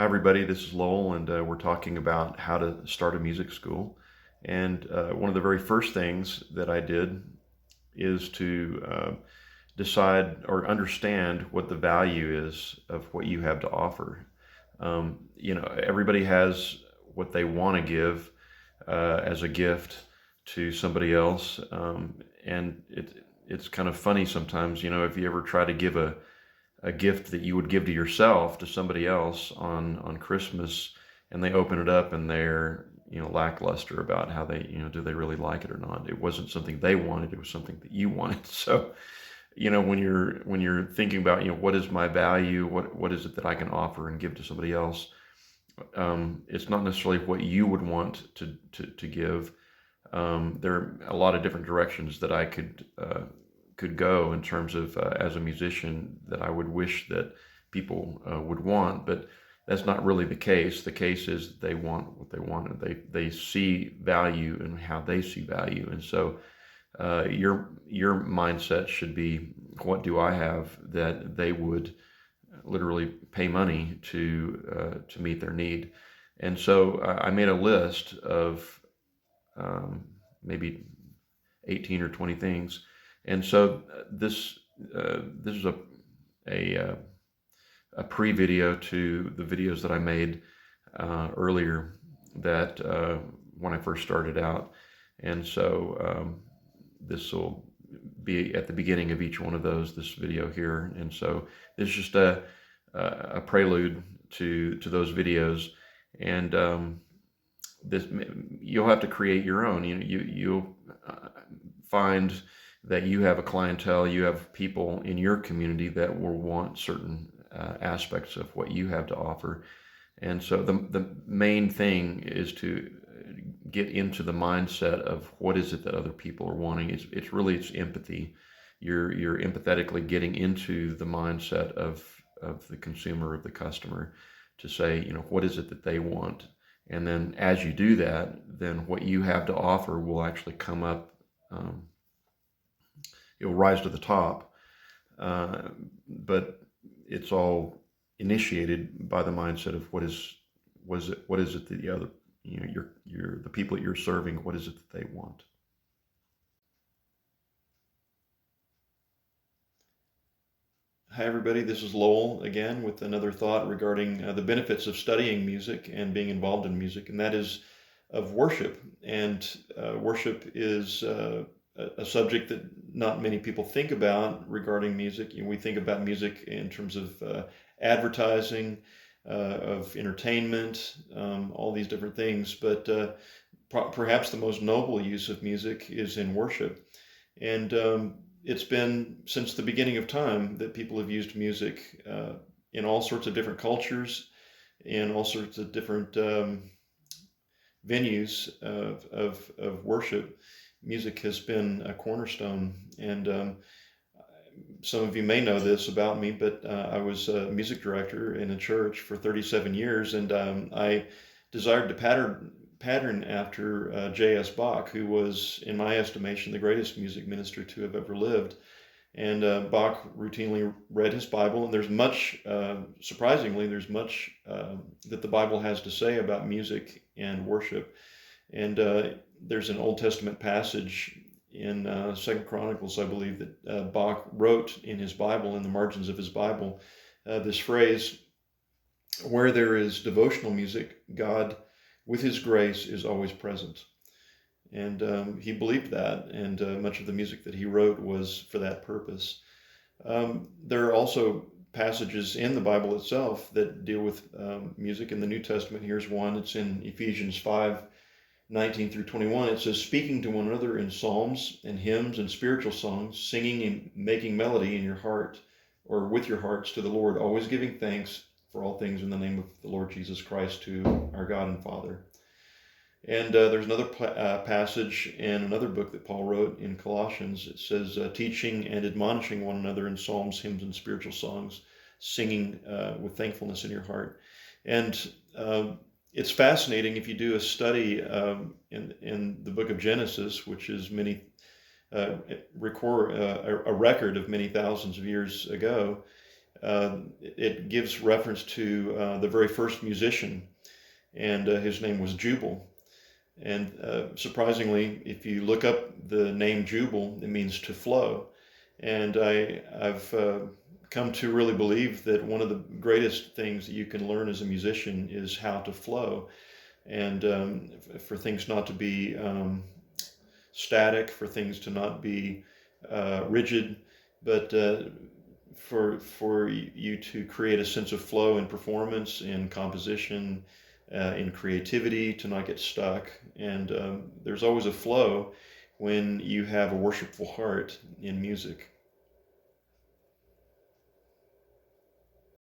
Hi, everybody. This is Lowell, and we're talking about how to start a music school. And one of the very first things that I did is to decide or understand what the value is of what you have to offer. Everybody has what they want to give as a gift to somebody else, and it's kind of funny sometimes. If you ever try to give a gift that you would give to yourself to somebody else on Christmas, and they open it up and they're lackluster about how they do they really like it or not. It wasn't something they wanted; it was something that you wanted. So when you're thinking about what is my value, what is it that I can offer and give to somebody else, it's not necessarily what you would want to give. There are a lot of different directions that I could go in terms of as a musician that I would wish that people would want, but that's not really the case. The case is they want what they want, and they see value in how they see value, and so your mindset should be, what do I have that they would literally pay money to meet their need? And so I made a list of maybe 18 or 20 things. And so this is a, uh, a pre-video to the videos that I made earlier that when I first started out. And so this will be at the beginning of each one of those, this video here. And so this is just a prelude to those videos. And this you'll have to create your own. You'll find that you have a clientele, you have people in your community that will want certain aspects of what you have to offer. And so the main thing is to get into the mindset of what is it that other people are wanting. It's empathy. You're empathetically getting into the mindset of the consumer, of the customer, to say, what is it that they want? And then as you do that, then what you have to offer will actually come up. It'll rise to the top, but it's all initiated by the mindset of what is it that the other, the people that you're serving, what is it that they want? Hi, everybody. This is Lowell again with another thought regarding the benefits of studying music and being involved in music, and that is of worship. And worship is a subject that not many people think about regarding music. We think about music in terms of advertising, of entertainment, all these different things. But perhaps the most noble use of music is in worship. And it's been since the beginning of time that people have used music in all sorts of different cultures, in all sorts of different venues of worship. Music has been a cornerstone. And some of you may know this about me, but I was a music director in a church for 37 years, and I desired to pattern after J.S. Bach, who was, in my estimation, the greatest music minister to have ever lived. And Bach routinely read his Bible, and surprisingly, there's much that the Bible has to say about music and worship. And there's an Old Testament passage in Second Chronicles, I believe, that Bach wrote in his Bible, in the margins of his Bible, this phrase: "Where there is devotional music, God, with His grace, is always present." And he believed that, and much of the music that he wrote was for that purpose. There are also passages in the Bible itself that deal with music. In the New Testament, here's one. It's in Ephesians 5:19 through 21. It says, "Speaking to one another in psalms and hymns and spiritual songs, singing and making melody in your heart, or with your hearts, to the Lord, always giving thanks for all things in the name of the Lord Jesus Christ, to our God and Father." And there's another passage in another book that Paul wrote in Colossians. It says, "Teaching and admonishing one another in psalms, hymns, and spiritual songs, singing with thankfulness in your heart." And it's fascinating if you do a study in the book of Genesis, which is a record of many thousands of years ago. it gives reference to the very first musician, and his name was Jubal. And surprisingly, if you look up the name Jubal, it means to flow. And I've come to really believe that one of the greatest things that you can learn as a musician is how to flow, and for things not to be static, for things to not be rigid, but for you to create a sense of flow in performance, in composition, in creativity, to not get stuck. And there's always a flow when you have a worshipful heart in music.